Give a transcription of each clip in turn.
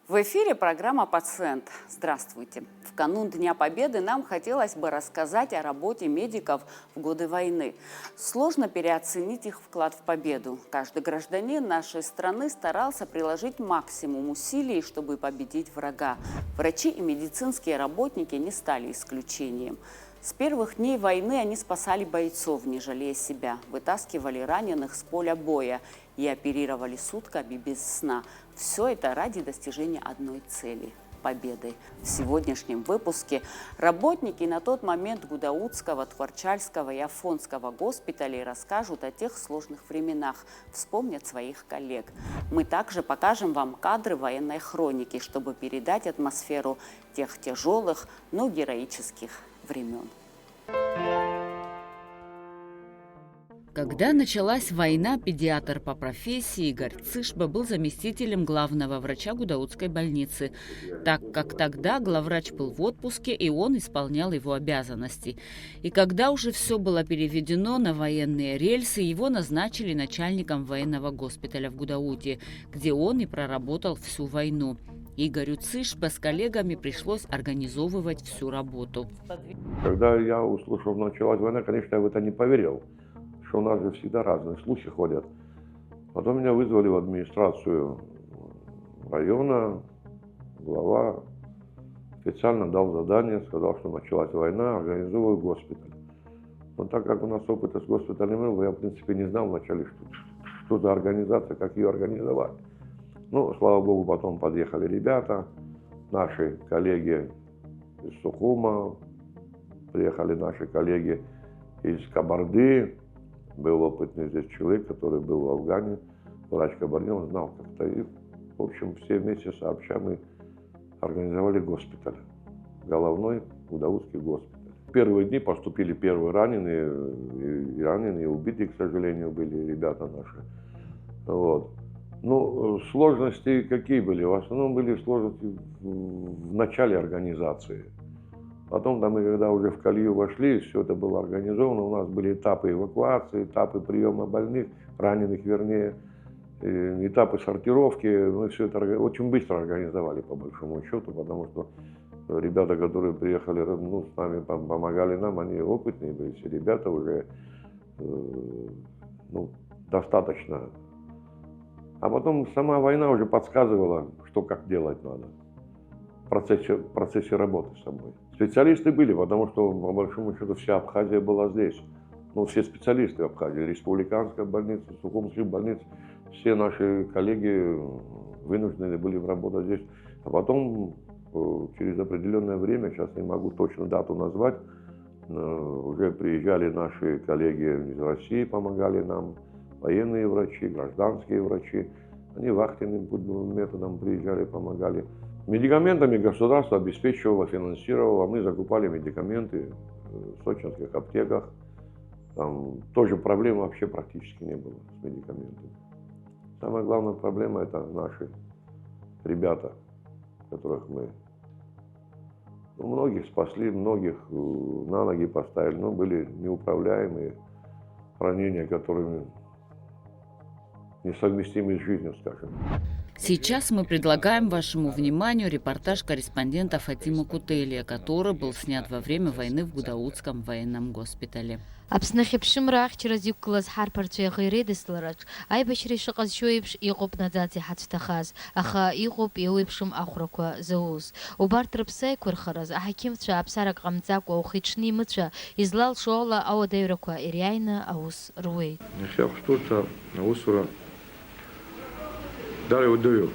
В эфире программа «Пациент». Здравствуйте. В канун Дня Победы нам хотелось бы рассказать о работе медиков в годы войны. Сложно переоценить их вклад в победу. Каждый гражданин нашей страны старался приложить максимум усилий, чтобы победить врага. Врачи и медицинские работники не стали исключением. С первых дней войны они спасали бойцов, не жалея себя, вытаскивали раненых с поля боя и оперировали сутками без сна. Все это ради достижения одной цели – победы. В сегодняшнем выпуске работники на тот момент Гудаутского, Творчальского и Афонского госпиталей расскажут о тех сложных временах, вспомнят своих коллег. Мы также покажем вам кадры военной хроники, чтобы передать атмосферу тех тяжелых, но героических времен. Когда началась война, педиатр по профессии Игорь Цышба был заместителем главного врача Гудаутской больницы, так как тогда главврач был в отпуске, и он исполнял его обязанности. И когда уже все было переведено на военные рельсы, его назначили начальником военного госпиталя в Гудауте, где он и проработал всю войну. Игорю Цышбе с коллегами пришлось организовывать всю работу. Когда я услышал, началась война, конечно, я в это не поверил, что у нас же всегда разные слухи ходят. Потом меня вызвали в администрацию района, глава специально дал задание, сказал, что началась война, организовываю госпиталь. Но так как у нас опыта с госпиталем был, я, в принципе, не знал вначале, что за организация, как ее организовать. Ну, слава богу, потом подъехали ребята, наши коллеги из Сухума, приехали наши коллеги из Кабарды. Был опытный здесь человек, который был в Афгане, врач Кабарды, он знал как-то. И, в общем, все вместе сообща мы организовали госпиталь, головной Гудаутский госпиталь. В первые дни поступили первые раненые, и убитые, к сожалению, были ребята наши. Вот. Ну, сложности какие были? В основном были сложности в начале организации. Потом, да, мы когда уже в колею вошли, все это было организовано, у нас были этапы эвакуации, этапы приема больных, раненых вернее, этапы сортировки. Мы все это очень быстро организовали, по большому счету, потому что ребята, которые приехали, ну, с нами помогали нам, они опытные были, все ребята уже достаточно. А потом сама война уже подсказывала, что как делать надо в процессе работы со мной. Специалисты были, потому что, по большому счету, вся Абхазия была здесь. Ну, все специалисты Абхазии, республиканская больница, Сухумская больница, все наши коллеги вынуждены были работать здесь. А потом, через определенное время, сейчас не могу точно дату назвать, уже приезжали наши коллеги из России, помогали нам, военные врачи, гражданские врачи. Они вахтенным методом приезжали, помогали. Медикаментами государство обеспечивало, финансировало. Мы закупали медикаменты в сочинских аптеках. Там тоже проблем вообще практически не было с медикаментами. Самая главная проблема – это наши ребята, которых мы многих спасли, многих на ноги поставили, но были неуправляемые ранения, которыми несовместимы с жизнью, скажем. Сейчас мы предлагаем вашему вниманию репортаж корреспондента Фатима Кутелия, который был снят во время войны в Гудаутском военном госпитале. Аԥсны хьыԥшымра ахьчараз иқәгылаз ҳарԥарцәа иаӷа иреидыслараҿ аибашьра ишыҟаз шәо еиԥш иҟоуп наӡаӡа иҳацәҭахаз, аха иҟоуп еиуеиԥшым ахәрақәа зауз. Убарҭ рыԥсы аиқәырхараз аҳақьымцәа аԥсарак ҟамҵакәа ухы-иҽны имыцәа излалшо ала ауадаҩрақәа ириааины аус руеит. Иахьа ахәшәтәырҭа аусура дара иуадаҩуп.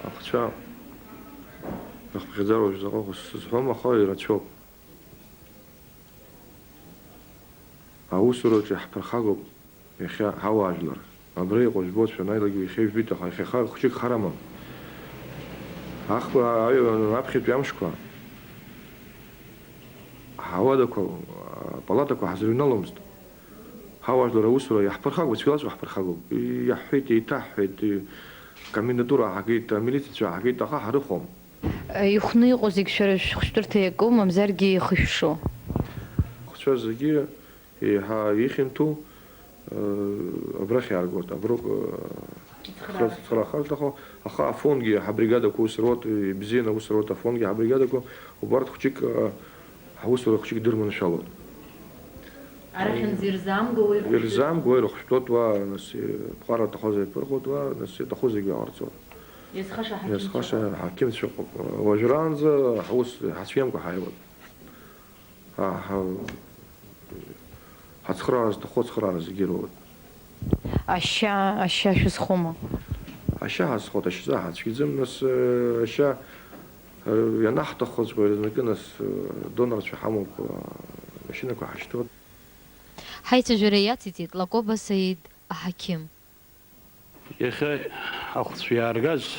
Ахцәа рыхԥхьаӡароуп заҟа сызҳәом, аха ирацәоуп. Аусураҿы иаҳԥырхагоуп иахьа ҳауаажәлар. Абра иҟоу жәбоит, шәанааилагьы иахьа ижәбеит, аха иахьа хәыҷык хар амам. Аԥхьатәи амшқәа ҳауадақәа, палатақәа ҳазыҩналомызт. Ҳауаажәлар аусура иаҳԥырхагоуп, цәгьалаҵәҟьа иаҳԥырхагоуп. Иаҳҳәеит, еиҭаҳҳәеит, комендатура ааҳагеит, амилициацәа ааҳагеит, аха ҳарыхәом. Ихәны иҟоу зегь шәара шәхәышәтәырҭа иаку, мамзаргьы ихышәшо. Хәцәа зегьы еиҳа ихьанҭоу абрахь иааргоит, аброуп цхрахартахо аха фонги бригада кусрот бзена усрота фонги бригада ко убарт хучик хаусро хучик дырман шалот арахын зирзам гой ирзам гойро хштот ва нас пхара тахозе перхот ва нас тахозе гаарцо ясхаша хаким шо важранз хаус хасфиам ко хайвот хацхраз тахоцхраз герот Аща шусхома. Аща хасхот аща хачгизм нас аща я нахтахоз гойро нас донор чхамок машина ко хаштот حيث جرياتي لقوبة سيد حكيم يخي أخذ في أرجاز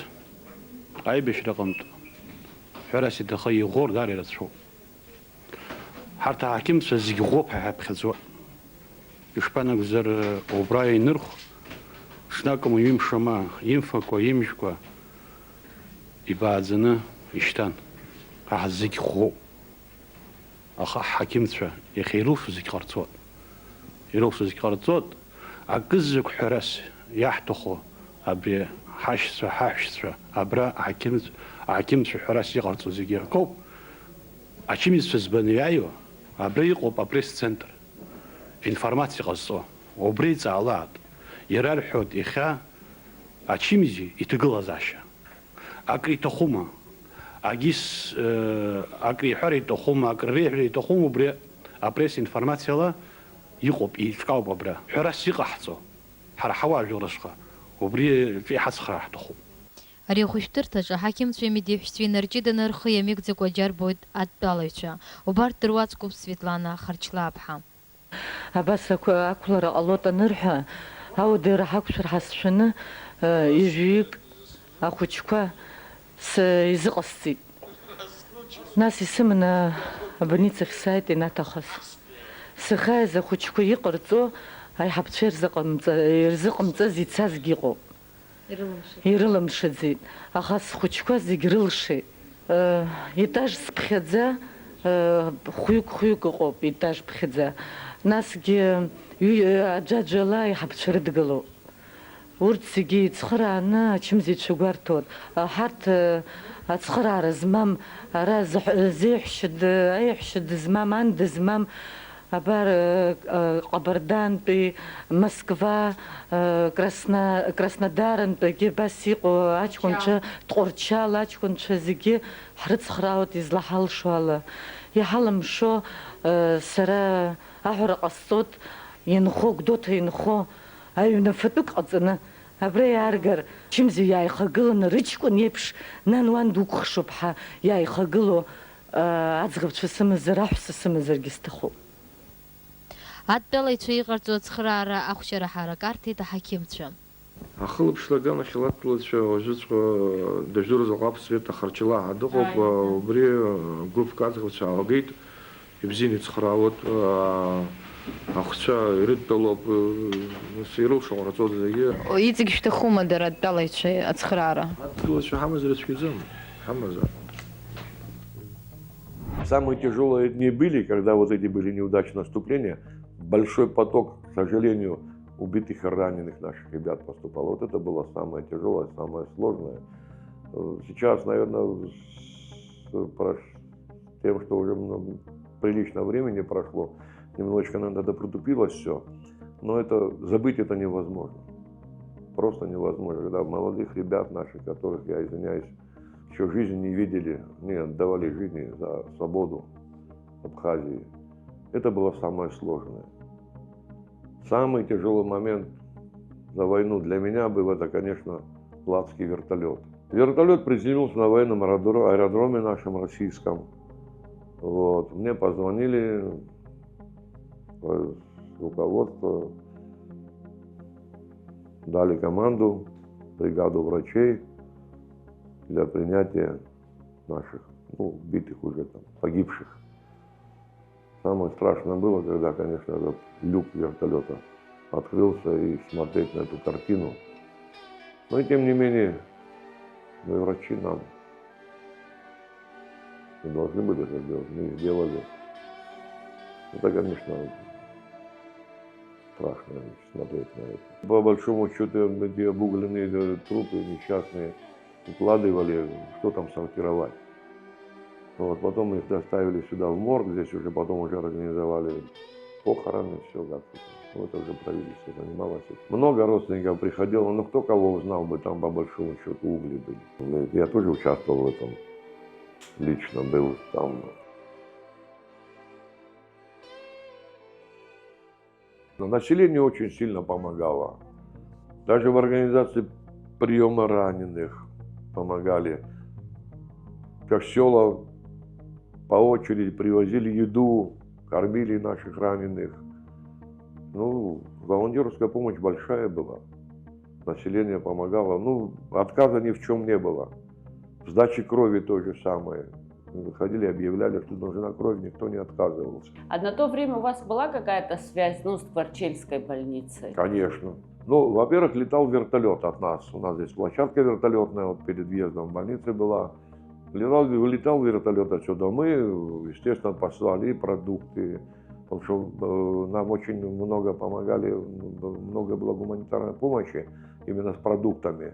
عيبش رقمت حراسي دخي غور داري رتشو حتى حكيم سزيج غوب حب خزوا يشبانك زر أوبراي نرخ شناكم يمشوا ما ينفقوا يمشوا يبعزنا يشتان أحزيج غوب أخ حكيم تشا يخيروف زيك رتشو يروف زيك رتشو أجزك حراس يحتخو أبري حاشسوا أبرا حكيمت حراس يغرتو زيجي كوب أشيميز في زبنيايو أبري يقوب أبريس سنتر إنفورماتي قصو وبريز علاد يرال حود إخا أشيميزي يتقل زاشا أكري تخوما أجيس أكري حري تخوما أكري حري تخوما بري أبريس إنفورماتي لا يقوب يتقاوب أبرا حراس يقحصو حر حواج ورشقة وبري في حس راح تخو أري خوشترتج حكيم تشمي ديفشتوي نرجيد نرخ يميك زكو جاربود أتباليشا وبارت ترواتكوب سветлана خرچلابحا Абас акулара алота нырха ау дыра хакушар хасшыны ижик ахучка с изыqасти нас исымна больницах сайт инатахас сыхай за хучку иqrцо ай хапчер зыqымца зицаз гиqo ирылымшыдзит ахас хучка зигрылши этаж спхедза хуйк иqоп этаж пхедза насги аджаджала ихапчер дгыло урт сиги цхрана чимзи чугартот харт ацхрара змам раз зихшд айхшд змам анд змам Абар Кабардан, Москва, Краснодар, Гебасико, Ачкунча, Торчал, Ачкунча, Зиги, Хрицхраут из Лахалшуала. Я халам шо сара ахура кастот, янхо, гдота янхо, аюна фатук ацана. Абрей аргар, чимзи я ихагылын рычкун епш, нануан дукхшопха, я ихагыло, ацгавчасымы зарахсасымы заргистаху. أتبلي تيغرتو تخرارا أخشر حركارتي تحكيمتشم أخلب شلقنا خلات لتشا وجدوا دجور زقاف سويت خرجلا عدقوب وبري جوف كاتغ وتشاوجيت يبزيني تخراوت أخشى يريد طلب سيرو شغرتو زي ويتك شتخوما درت دالي شيء أتخرارا أتقول شو حمز رتشكيزم حمز Самые тяжелые дни были, когда вот эти были неудачные наступления. Большой поток, к сожалению, убитых и раненых наших ребят поступал. Вот это было самое тяжелое, самое сложное. Сейчас, наверное, с тем, что уже прилично времени прошло, немножечко, наверное, допритупилось все. Но это забыть это невозможно. Просто невозможно. Когда молодых ребят наших, которых, я извиняюсь, еще жизни не видели, не отдавали жизни за свободу Абхазии. Это было самое сложное. Самый тяжелый момент за войну для меня был это, конечно, Ладский вертолет. Вертолет приземлился на военном аэродроме нашем российском. Вот. Мне позвонили руководство, дали команду, бригаду врачей для принятия наших, убитых уже там, погибших. Самое страшное было, когда, конечно, этот люк вертолета открылся и смотреть на эту картину. Но тем не менее, мы врачи нам не должны были это делать, мы сделали. Это, конечно, страшно смотреть на это. По большому счету, эти обугленные трупы несчастные укладывали, что там сортировать. Вот, потом их доставили сюда в морг, здесь уже потом уже организовали похороны, все как-то. Вот это уже правительство занималось. Много родственников приходило, но кто кого узнал бы, там по большому счету угли были. Я тоже участвовал в этом, лично был там. Но население очень сильно помогало. Даже в организации приема раненых помогали. Как села по очереди привозили еду, кормили наших раненых. Ну, волонтерская помощь большая была. Население помогало. Ну, отказа ни в чем не было. В сдаче крови то же самое. Мы выходили, объявляли, что нужна кровь, никто не отказывался. А на то время у вас была какая-то связь, с Творчельской больницей? Конечно. Ну, во-первых, летал вертолет от нас. У нас здесь площадка вертолетная, вот перед въездом в больницу была. Вылетал вертолет отсюда. Мы, естественно, послали продукты, потому что нам очень много помогали, много было гуманитарной помощи именно с продуктами.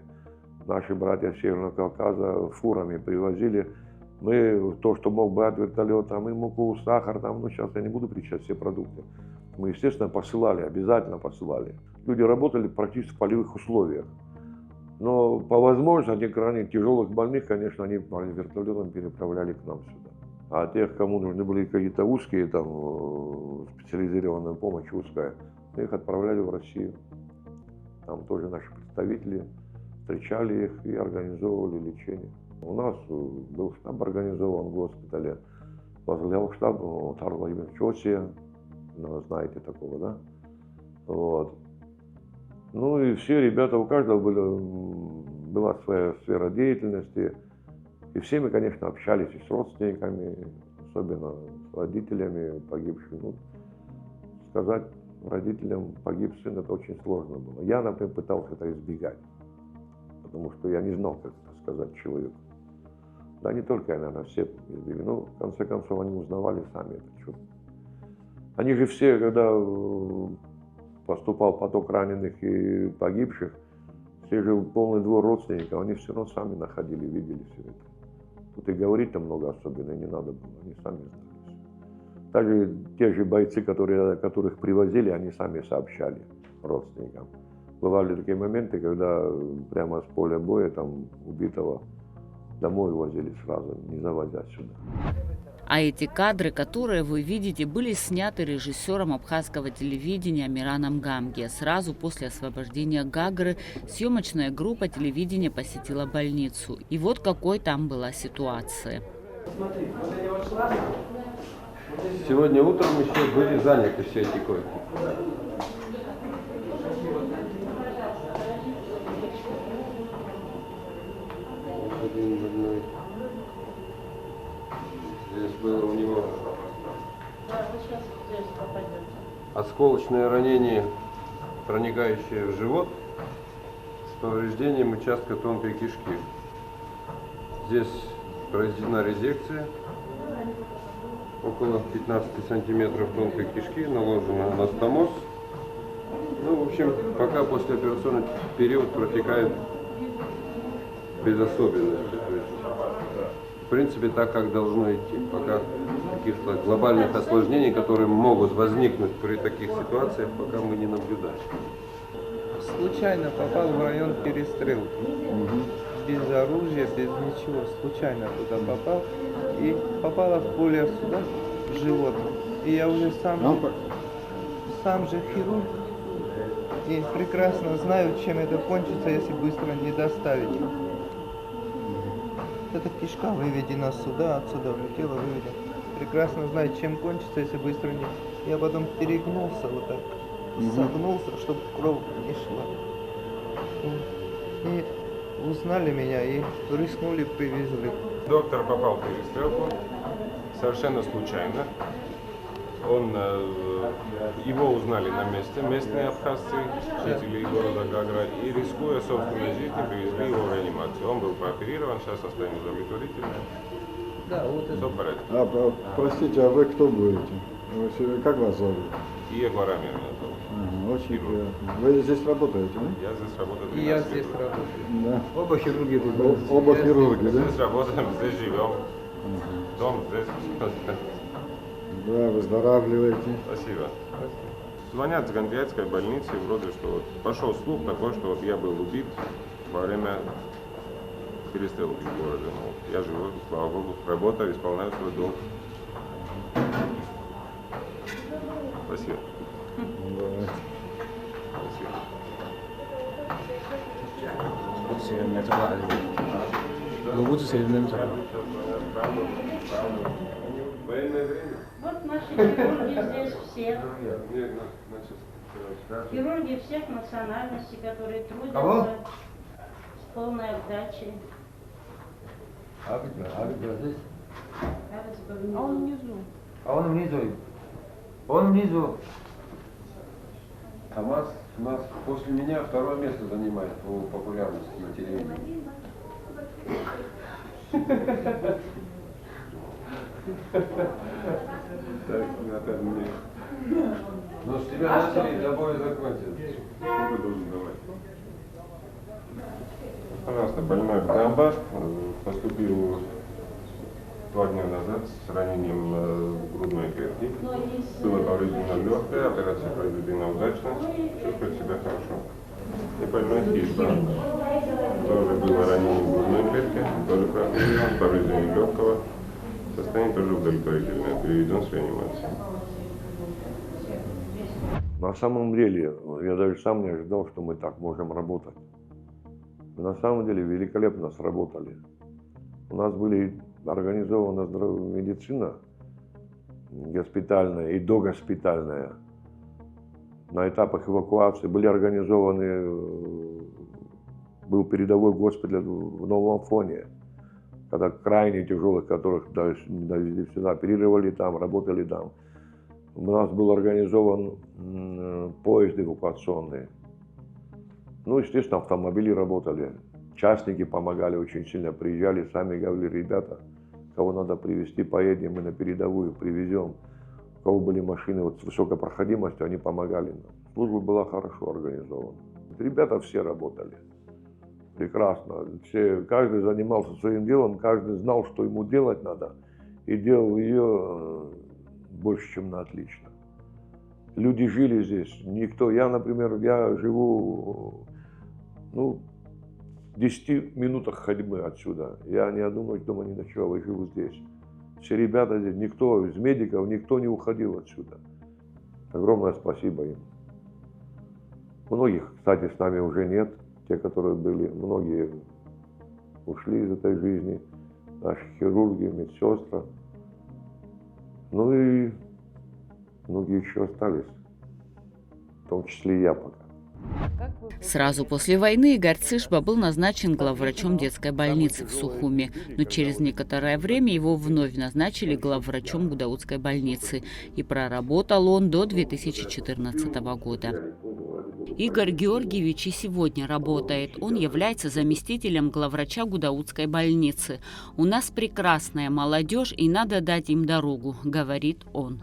Наши братья с Северного Кавказа фурами привозили. Мы то, что мог брать вертолет, а мы муку, сахар, там, ну сейчас я не буду перечислять все продукты. Мы, естественно, посылали, обязательно посылали. Люди работали практически в полевых условиях. Но по возможности, крайне тяжелых больных, конечно, они вертолетом переправляли к нам сюда. А тех, кому нужны были какие-то узкие, там, специализированная помощь узкая, мы их отправляли в Россию. Там тоже наши представители встречали их и организовывали лечение. У нас был штаб организован в госпитале. Возглавлял штаб Тар Владимирович Осия, знаете такого, да? Вот. Ну и все ребята, у каждого была своя сфера деятельности. И все мы, конечно, общались и с родственниками, особенно с родителями погибших. Ну, сказать родителям погиб сын, это очень сложно было. Я, например, пытался это избегать, потому что я не знал, как это сказать человеку. Да не только я, наверное, все избегали. Ну, в конце концов, они узнавали сами это чувство. Они же все, когда поступал поток раненых и погибших, все же полный двор родственников, они все равно сами находили, видели все это. Тут и говорить-то много особенно не надо было, они сами знали. Также те же бойцы, которых привозили, они сами сообщали родственникам. Бывали такие моменты, когда прямо с поля боя там убитого домой возили сразу, не завозя сюда. А эти кадры, которые вы видите, были сняты режиссером абхазского телевидения Мираном Гамге. Сразу после освобождения Гагры съемочная группа телевидения посетила больницу. И вот какой там была ситуация. Сегодня утром еще были заняты все эти койки. Здесь было у него осколочное ранение, проникающее в живот, с повреждением участка тонкой кишки. Здесь произведена резекция, около 15 сантиметров тонкой кишки, наложен анастомоз. Ну, в общем, пока послеоперационный период протекает без особенностей. То есть, в принципе, так, как должно идти. Пока каких-то глобальных осложнений, которые могут возникнуть при таких ситуациях, пока мы не наблюдаем. Случайно попал в район перестрелки. Без оружия, без ничего. Случайно туда попал. И попало в пуля сюда, в живот. И я уже сам же хирург. И прекрасно знаю, чем это кончится, если быстро не доставить. Эта кишка выведена сюда, отсюда влетела, выведена. Прекрасно знаю, чем кончится, если быстро не... Я потом перегнулся вот так, согнулся, чтобы кровь не шла. И узнали меня и рискнули, привезли. Доктор попал в перестрелку совершенно случайно. Его узнали на месте, местные абхазцы, жители города Гагра, и, рискуя собственной жизнью, привезли его в реанимацию. Он был прооперирован, сейчас состояние удовлетворительное. Да, вот это. Все в порядке. Простите, а вы кто будете? Как вас зовут? Егор Амир меня зовут. Очень приятно. Вы здесь работаете, да? Я здесь работаю. И я здесь работаю. Да. Оба хирурги тут, да? Оба хирурги, да? Здесь работаем, здесь живем. Дом здесь. Да, выздоравливаете. Спасибо. Звонят с Гангрецкой больницы, вроде что вот пошел слух такой, что вот я был убит во время перестрелки в городе. Ну, я живу, слава богу, работаю, исполняю свой долг. Спасибо. Да. Военное время? Вот наши хирурги здесь все. Хирурги всех национальностей, которые трудятся с полной отдачей. А где здесь? А он внизу. А он внизу. Он внизу. КамАЗ у нас после меня второе место занимает по популярности на телевидении. Так, опять мне. Но с тебя начали, до боя закончили. Сколько должен давать? Пожалуйста, больной в Донбасс поступил 2 дня назад с ранением грудной клетки. Было повреждено легкое, операция произведена удачно, чувствует себя хорошо. И больной Хишба. Тоже было ранение грудной клетки, тоже повреждение легкого. Состояние тоже удовлетворительное, переведен в реанимацию. На самом деле, я даже сам не ожидал, что мы так можем работать. Мы на самом деле великолепно сработали. У нас были организована медицина госпитальная и догоспитальная. На этапах эвакуации были организованы, был передовой госпиталь в Новом Афоне, когда крайне тяжелых, которых довезли сюда, оперировали там, работали там. У нас был организован поезд эвакуационный. Ну, естественно, автомобили работали. Частники помогали очень сильно, приезжали, сами говорили: ребята, кого надо привезти, поедем, мы на передовую привезем. У кого были машины вот с высокой проходимостью, они помогали нам. Служба была хорошо организована. Ребята все работали. Прекрасно. Каждый занимался своим делом, каждый знал, что ему делать надо, и делал ее больше, чем на отлично. Люди жили здесь. Я, например, я живу, в 10 минутах ходьбы отсюда. Я ни одну ночь дома не ночевал, я живу здесь. Все ребята здесь, никто из медиков, никто не уходил отсюда. Огромное спасибо им. Многих, кстати, с нами уже нет. Те, которые были, многие ушли из этой жизни. Наши хирурги, медсестры. Ну и многие еще остались. В том числе и я пока. Сразу после войны Игорь Цышба был назначен главврачом детской больницы в Сухуми, но через некоторое время его вновь назначили главврачом Гудаутской больницы, и проработал он до 2014 года. Игорь Георгиевич и сегодня работает. Он является заместителем главврача Гудаутской больницы. «У нас прекрасная молодежь, и надо дать им дорогу», — говорит он.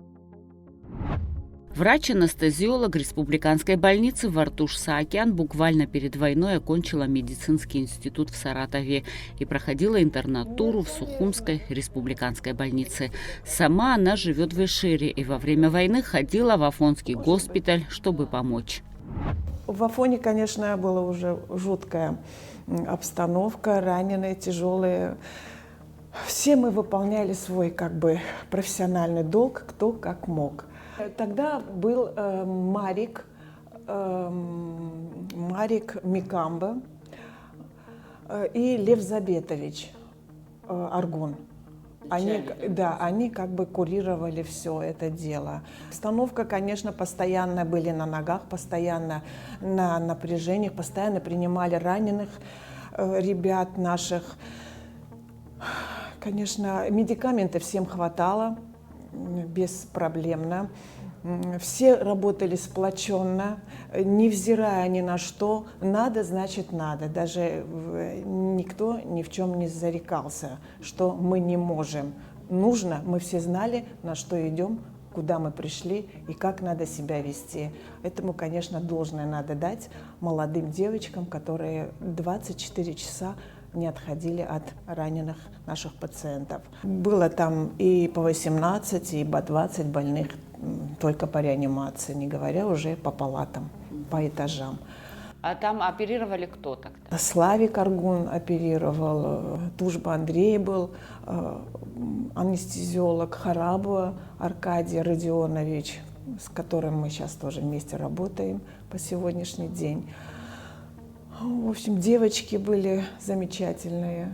Врач-анестезиолог республиканской больницы Вартуш Саакян буквально перед войной окончила медицинский институт в Саратове и проходила интернатуру в Сухумской республиканской больнице. Сама она живет в Ишире и во время войны ходила в Афонский госпиталь, чтобы помочь. В Афоне, конечно, была уже жуткая обстановка, раненые, тяжелые. Все мы выполняли свой профессиональный долг, кто как мог. Тогда был Марик Микамба и Лев Забетович Аргун. Они курировали все это дело. Обстановка, конечно, постоянно были на ногах, постоянно на напряжениях, постоянно принимали раненых ребят наших. Конечно, медикаментов всем хватало, беспроблемно. Все работали сплоченно, невзирая ни на что. Надо, значит надо. Даже никто ни в чем не зарекался, что мы не можем. Нужно, мы все знали, на что идем, куда мы пришли и как надо себя вести. Этому, конечно, должное надо дать молодым девочкам, которые 24 часа не отходили от раненых наших пациентов. Было там и по 18, и по 20 больных только по реанимации, не говоря уже по палатам, по этажам. А там оперировали кто тогда? Славик Аргун оперировал, Тужба Андрей был, анестезиолог Харабова Аркадий Родионович, с которым мы сейчас тоже вместе работаем по сегодняшний день. В общем, девочки были замечательные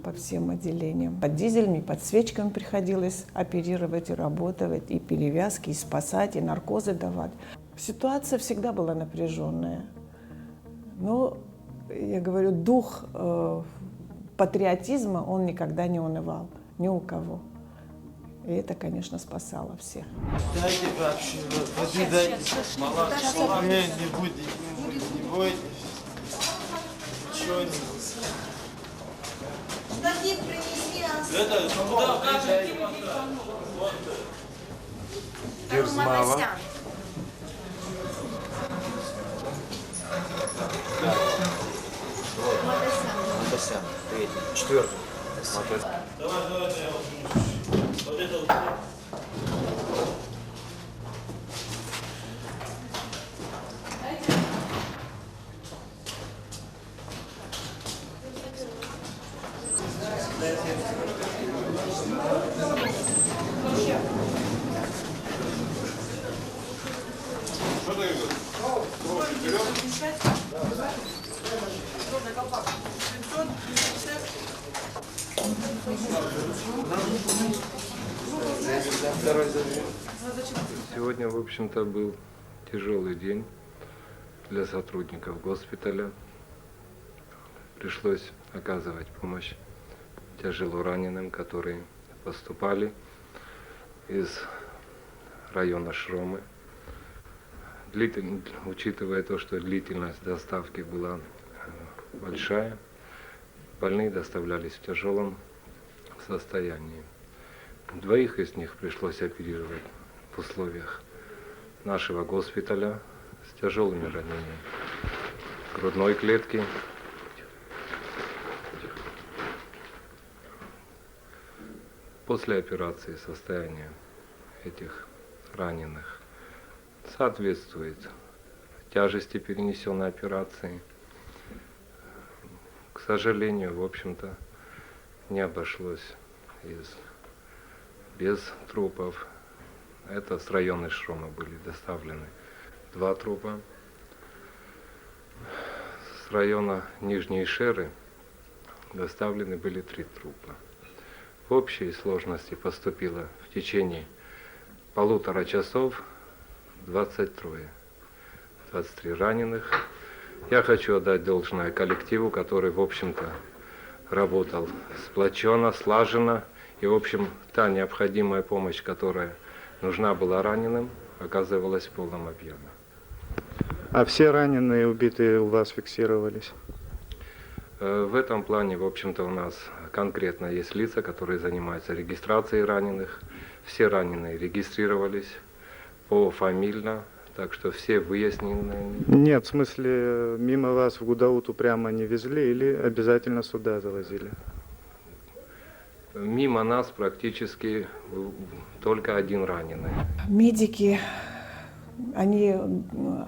по всем отделениям. Под дизелями, под свечками приходилось оперировать и работать, и перевязки, и спасать, и наркозы давать. Ситуация всегда была напряженная. Но, я говорю, дух патриотизма, он никогда не унывал, ни у кого. И это, конечно, спасало всех. Дайте вообще, воды дайте. Молодцов. Не будет, не будет. Ничего не будет. Штатив принеси, Это, куда, как же? Дерзмава. Мандасян, третий, четвертый. Давай. Вот это вот. Сегодня, в общем-то, был тяжелый день для сотрудников госпиталя. Пришлось оказывать помощь тяжело раненым, которые поступали из района Шромы. Учитывая то, что длительность доставки была большая, больные доставлялись в тяжелом состоянии. Двоих из них пришлось оперировать в условиях нашего госпиталя с тяжелыми ранениями грудной клетки. После операции состояние этих раненых соответствует тяжести перенесенной операции. К сожалению, в общем-то, не обошлось без трупов. Это с района Шромы были доставлены 2 трупа. С района Нижней Шеры доставлены были 3 трупа. В общей сложности поступило в течение 1,5 часов 23 раненых. Я хочу отдать должное коллективу, который, в общем-то, работал сплоченно, слаженно. И, в общем, та необходимая помощь, которая нужна была раненым, оказывалась в полном объеме. А все раненые и убитые у вас фиксировались? В этом плане, в общем-то, у нас конкретно есть лица, которые занимаются регистрацией раненых. Все раненые регистрировались пофамильно, так что все выяснены. Нет, в смысле, мимо вас в Гудауту прямо не везли или обязательно сюда завозили? Мимо нас практически только 1 раненый. Медики, они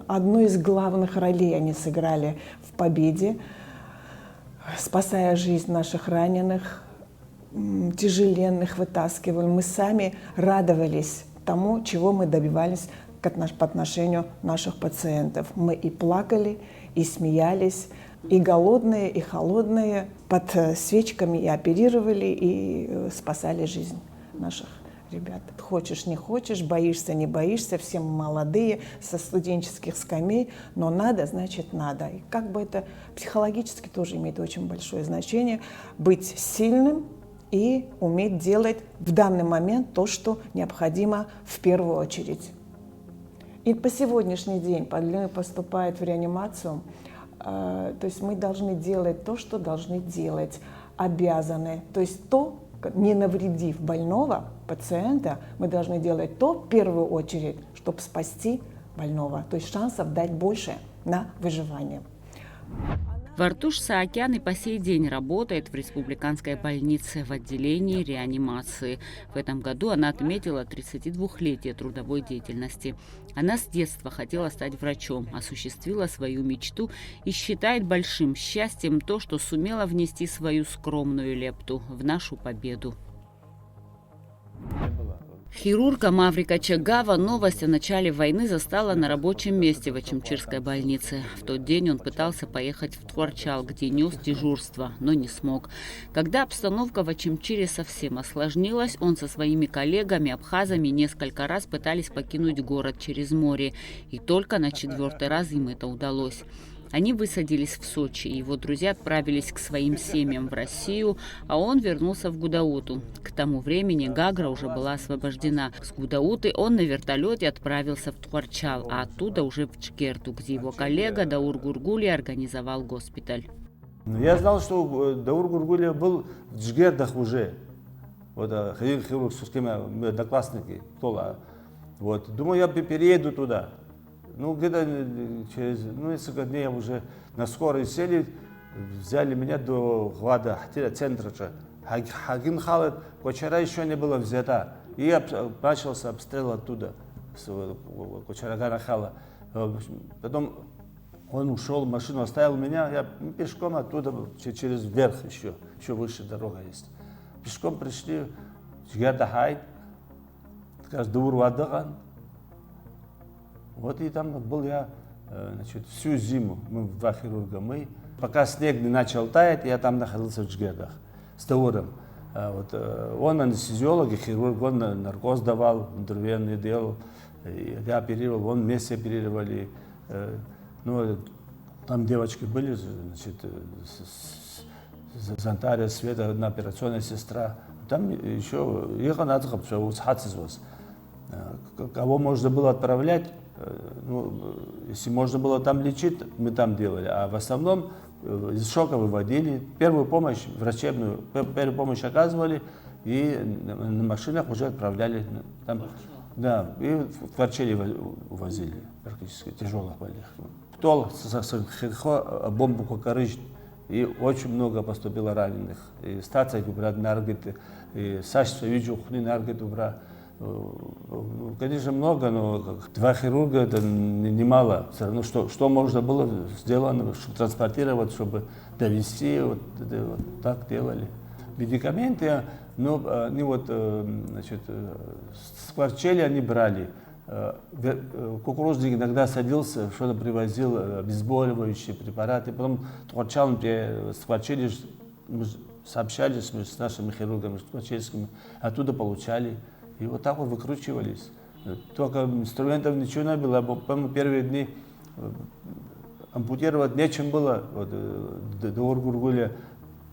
одну из главных ролей они сыграли в победе, спасая жизнь наших раненых, тяжеленных вытаскивали. Мы сами радовались тому, чего мы добивались по отношению наших пациентов. Мы и плакали, и смеялись, и голодные, и холодные, под свечками и оперировали, и спасали жизнь наших ребят. Хочешь, не хочешь, боишься, не боишься, все мы молодые, со студенческих скамей, но надо, значит надо. И как бы это психологически тоже имеет очень большое значение, быть сильным и уметь делать в данный момент то, что необходимо в первую очередь. И по сегодняшний день больной поступает в реанимацию, то есть мы должны делать то, что должны делать, обязаны. То есть то, не навредив больного пациента, мы должны делать то в первую очередь, чтобы спасти больного, то есть шансов дать больше на выживание. Вартуш Саакян и по сей день работает в республиканской больнице в отделении реанимации. В этом году она отметила 32-летие трудовой деятельности. Она с детства хотела стать врачом, осуществила свою мечту и считает большим счастьем то, что сумела внести свою скромную лепту в нашу победу. Хирурга Маврика Чагава новость о начале войны застала на рабочем месте в Очимчирской больнице. В тот день он пытался поехать в Тхуарчал, где нес дежурство, но не смог. Когда обстановка в Очимчире совсем осложнилась, он со своими коллегами, абхазами, несколько раз пытались покинуть город через море. И только на 4-й раз им это удалось. Они высадились в Сочи, его друзья отправились к своим семьям в Россию, а он вернулся в Гудауту. К тому времени Гагра уже была освобождена. С Гудауты он на вертолете отправился в Тхуарчал, а оттуда уже в Чгерту, где его коллега Даур Гургули организовал госпиталь. Я знал, что Даур Гургули был в Чгертах уже. Вот хирург с кем мы одноклассники. Вот. Думаю, я перееду туда. Ну, где-то через несколько дней уже на скорой сели, взяли меня до глада центра. Хагин Халет, Кочара еще не было взята. И начался обстрел оттуда, с Кочарагана Хала. Потом он ушел, машину оставил меня, я пешком оттуда, через верх еще выше дорога есть. Пешком пришли, Чгердахайт, Даур Вадаган. Вот и там был я, значит, всю зиму, мы два хирурга, пока снег не начал таять, я там находился в Чгердах с Дауром. Вот, он анестезиолог и хирург, он наркоз давал, интервенный делал, я оперировал, он вместе оперировали. Ну, там девочки были, значит, Зантария, Света, одна операционная сестра. Там еще ехал на Ацхаб, что у Схацизос. Кого можно было отправлять, ну, если можно было там лечить, мы там делали. А в основном из шока выводили, первую помощь врачебную, первую помощь оказывали и на машинах уже отправляли. Там, да, и в Тхуарчале увозили, практически тяжелых больных. Птол, бомбу Кокарыч, и очень много поступило раненых. И стация Губрад Наргит, и Саш Савиджу Хни Наргит Убра. Конечно, много, но два хирурга это немало. Все равно, что можно было сделано, чтобы транспортировать, чтобы довести, вот так делали. Медикаменты, ну, они вот, значит, с Тхуарчали они брали. Кукурузник иногда садился, что-то привозил, обезболивающие препараты. Потом Тхуарчал, с Тхуарчали мы сообщались с нашими хирургами, с тхуарчальскими, оттуда получали. И вот так вот выкручивались. Только инструментов ничего не было. По-моему, первые дни ампутировать нечем было. Вот, Даур Гургули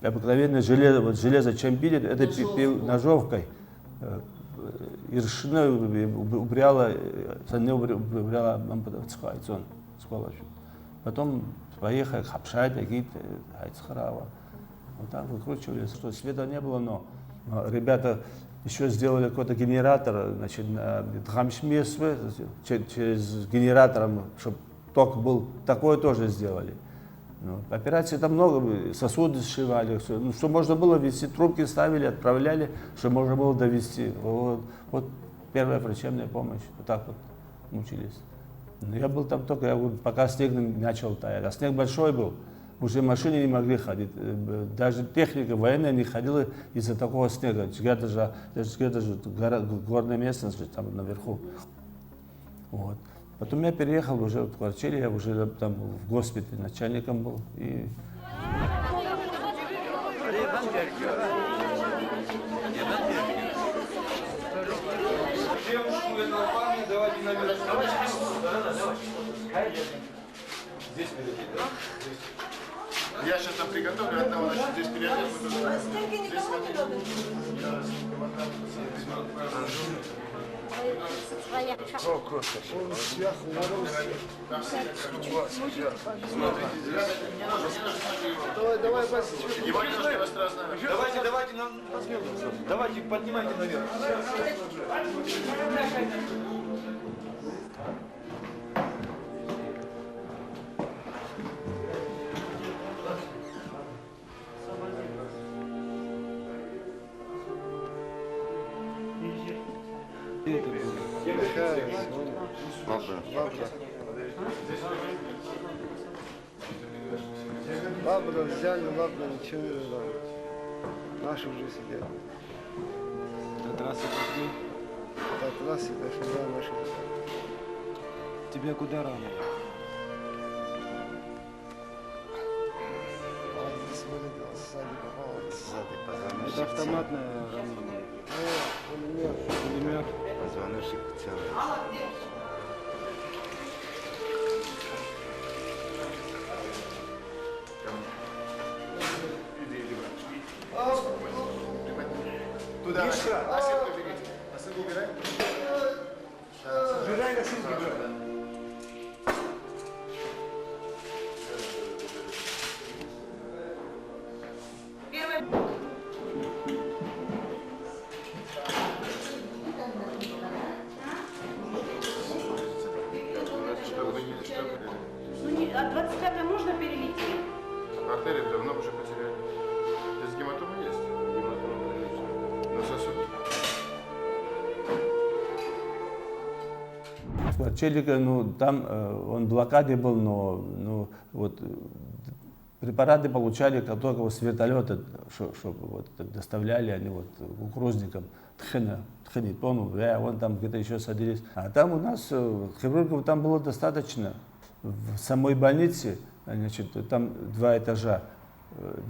обыкновенное железо, вот железо чем пилит, это ножовкой. Иршина убрала, ампутацию. Потом поехали Хапшай, Тагит, Хайцхарава. Вот так выкручивались. Света не было, но ребята еще сделали какой-то генератор, значит, через генератором, чтобы ток был, такое тоже сделали. Ну, операции там много, сосуды сшивали, ну, что можно было везти, трубки ставили, отправляли, что можно было довести. Вот первая врачебная помощь, вот так вот мучились. Но я был там только, пока снег начал таять, а снег большой был. Уже машины не могли ходить, даже техника военная не ходила из-за такого снега. Чгерта же горная местность, там наверху. Вот. Потом я переехал уже в Тхуарчале, я уже там в госпитале начальником был. И... Я сейчас там приготовлю одного, значит, здесь переодеть. Столько никому не надо. Давайте нам возьмем. Давайте поднимайте наверх. Лабра взяли, лабра ничего не дал. Наши уже сидят. До трассы пошли? До трассы пошли, да, наши. Тебя куда ранили? Здесь вылетел, сзади попал. Это автоматное ранение. Пулемет. Пулемет. Позвоночник целый. Туда, носилку берите. Носилку убираем? Убирай носилку, убирай. А 25-е можно перелететь? Артерию давно уже потеряли. Здесь гематома есть? Гематома приличная. На сосуде? Челика, ну, там он в блокаде был, но ну, вот, препараты получали только с вертолета, чтобы вот, доставляли они вот, кукурузникам. Тхани, понял, вон там где-то еще садились. А там у нас хирургов там было достаточно. В самой больнице, значит, там 2 этажа,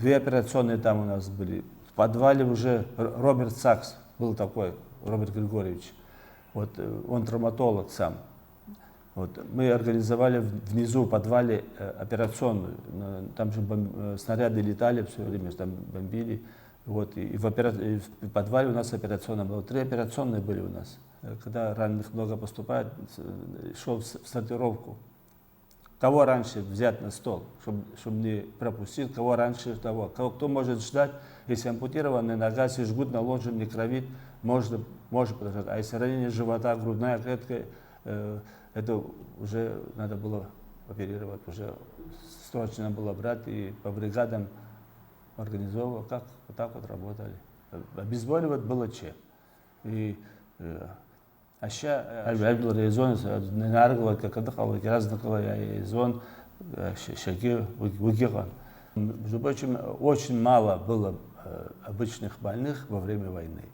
2 операционные там у нас были. В подвале уже Роберт Сакс был такой, Роберт Григорьевич. Вот, он травматолог сам. Вот, мы организовали внизу в подвале операционную. Там же снаряды летали все время, там бомбили. Вот, и в подвале у нас операционная была. 3 операционные были у нас. Когда раненых много поступает, шел в сортировку. Кого раньше взять на стол, чтобы не пропустить, кого раньше того. Кто может ждать, если ампутированная нога, если жгут наложен, не кровит, может подождать. А если ранение живота, грудная клетка, это уже надо было оперировать, уже срочно было брать и по бригадам организовывать, как вот так вот работали. Обезболивать было чем. И аша альбил резон наргла когда хавал разного резон шаги выгиган. Между прочим, очень мало было обычных больных во время войны.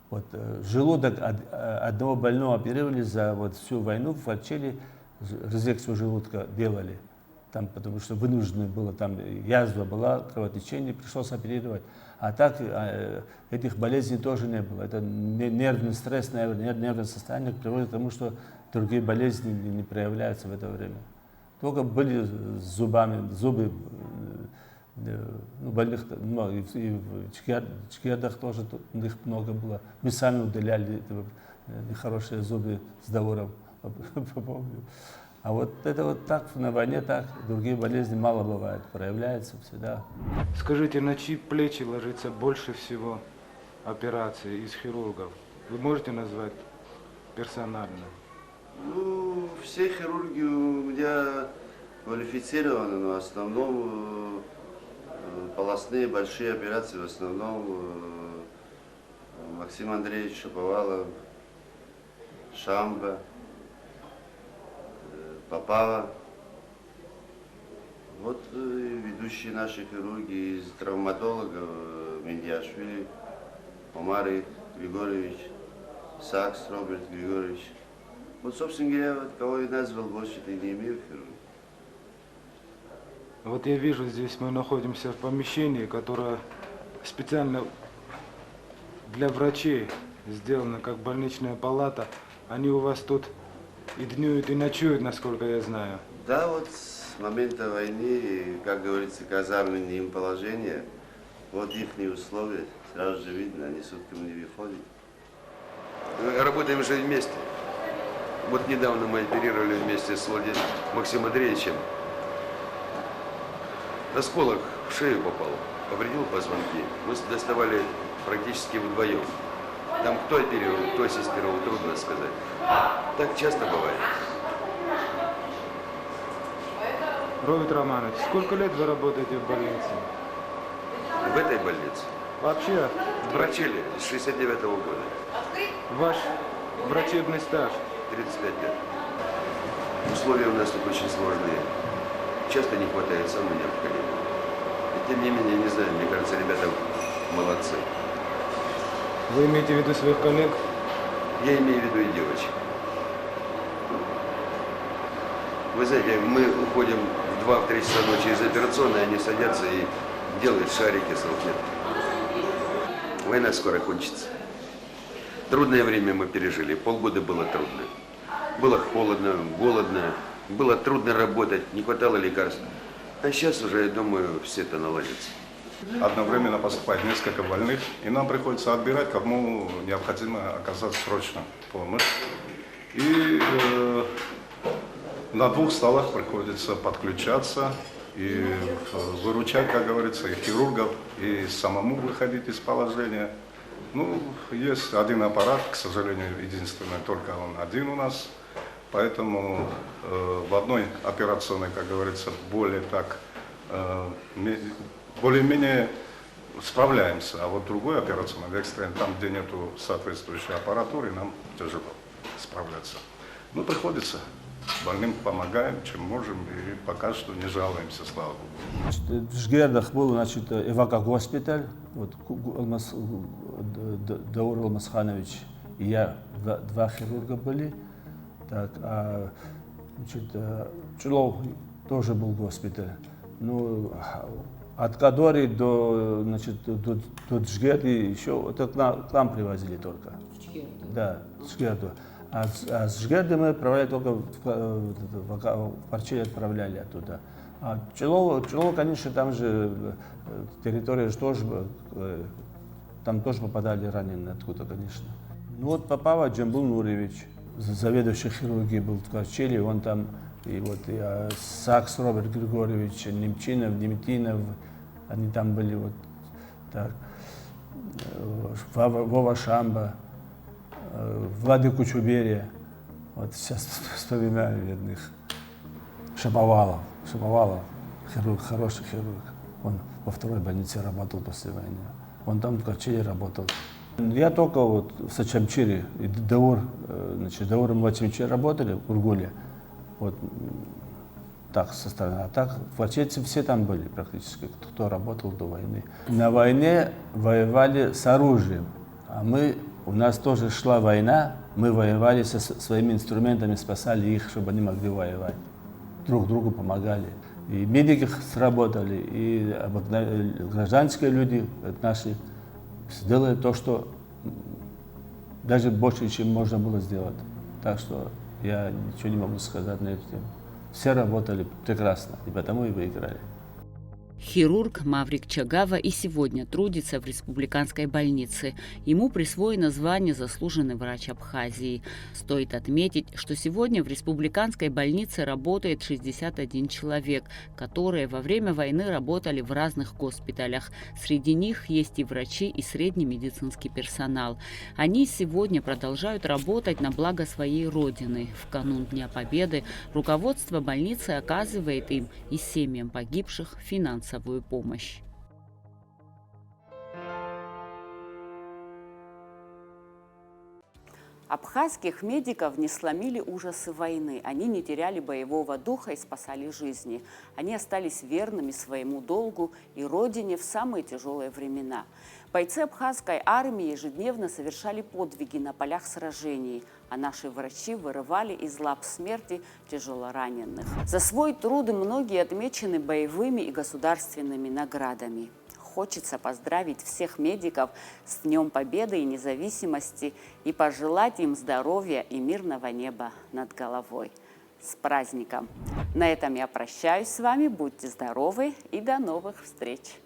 Вот желудок одного больного оперировали за вот всю войну, в Фальчеле резекцию желудка делали. Там, потому что вынуждено было, там язва была, кровотечение, пришлось оперировать. А так этих болезней тоже не было. Это нервный стресс, нервное состояние приводит к тому, что другие болезни не проявляются в это время. Только были с зубами, зубы больных много, и в Чкердах тоже их много было. Мы сами удаляли нехорошие зубы с Дауром, помню. А вот это вот так, на войне так, другие болезни мало бывает, проявляются всегда. Скажите, на чьи плечи ложится больше всего операций из хирургов? Вы можете назвать персонально? Ну, все хирурги у меня квалифицированы, но в основном полостные большие операции, в основном Максим Андреевич Шаповалов, Шамба, Попава. Вот ведущие наши хирурги из травматологов Мендиашвили, Омар Григорьевич, Сакс Роберт Григорьевич. Вот, собственно говоря, вот, кого я назвал, больше-то и не имею в хирургии. Вот я вижу, здесь мы находимся в помещении, которое специально для врачей сделано как больничная палата. Они у вас тут и днюют, и ночуют, насколько я знаю. Да, вот с момента войны, как говорится, казарменное им положение, вот их условия, сразу же видно, они сутками не выходят. Работаем же вместе. Вот недавно мы оперировали вместе с Максимом Андреевичем. Осколок в шею попал, повредил позвонки. Мы доставали практически вдвоем. Там кто оперировал, кто ассистировал, трудно сказать. Так часто бывает. Роберт Романович, сколько лет вы работаете в больнице? В этой больнице? Вообще? В Врачеле с 69-го года. Ваш врачебный стаж? 35 лет. Условия у нас тут очень сложные. Часто не хватает самого необходимого. И тем не менее, не знаю, мне кажется, ребята молодцы. Вы имеете в виду своих коллег? Я имею в виду и девочек. Вы знаете, мы уходим в 2-3 часа ночи из операционной, они садятся и делают шарики, салфетки. Война скоро кончится. Трудное время мы пережили, полгода было трудно. Было холодно, голодно, было трудно работать, не хватало лекарств. А сейчас уже, я думаю, все это наладится. Одновременно поступает несколько больных, и нам приходится отбирать, кому необходимо оказать срочно помощь. И на 2 столах приходится подключаться и выручать, как говорится, и хирургов, и самому выходить из положения. Ну, есть один аппарат, к сожалению, единственный, только он один у нас. Поэтому в одной операционной, как говорится, более-менее справляемся. А вот другой операционной, в экстренной, там, где нету соответствующей аппаратуры, нам тяжело справляться. Но приходится. Больным помогаем, чем можем, и пока что не жалуемся, слава Богу. В Жгердах был, значит, эвакогоспиталь. Вот Даур Алмасханович и я, 2 хирурга были. Так, а значит, Чулов тоже был госпиталь. Ну, от Кадори до Джгерды еще это к нам привозили только. Да, в Жгерду. А с Жгерды мы отправляли только в Врачель отправляли оттуда. А Чулов, конечно, там же территория тоже, там тоже попадали раненые откуда, конечно. Ну вот Попава Джамбул Нурович, заведующий хирургией был в Врачеле, он там, и вот и Сакс Роберт Григорьевич, Немчинов, Деметинов, они там были вот так, Вова Шамба, Владыку Чуберия, вот сейчас вспоминаю бедных. Шаповалов, хирург, хороший хирург. Он во 2-й больнице работал после войны. Он там в Качеле работал. Я только вот в Сачамчире, и Даур младший работали в Ургуле. Вот так со стороны. А так в Врачельце все там были практически, кто работал до войны. На войне воевали с оружием, а у нас тоже шла война, мы воевали со своими инструментами, спасали их, чтобы они могли воевать. Друг другу помогали. И медики сработали, и гражданские люди наши сделали то, что даже больше, чем можно было сделать. Так что я ничего не могу сказать на эту тему. Все работали прекрасно, и потому и выиграли. Хирург Маврик Чагава и сегодня трудится в республиканской больнице. Ему присвоено звание «Заслуженный врач Абхазии». Стоит отметить, что сегодня в республиканской больнице работает 61 человек, которые во время войны работали в разных госпиталях. Среди них есть и врачи, и средний медицинский персонал. Они сегодня продолжают работать на благо своей родины. В канун Дня Победы руководство больницы оказывает им и семьям погибших финансовую помощь. Абхазских медиков не сломили ужасы войны. Они не теряли боевого духа и спасали жизни. Они остались верными своему долгу и родине в самые тяжелые времена. Бойцы абхазской армии ежедневно совершали подвиги на полях сражений, а наши врачи вырывали из лап смерти тяжелораненых. За свой труд многие отмечены боевыми и государственными наградами. Хочется поздравить всех медиков с Днем Победы и Независимости и пожелать им здоровья и мирного неба над головой. С праздником! На этом я прощаюсь с вами. Будьте здоровы и до новых встреч!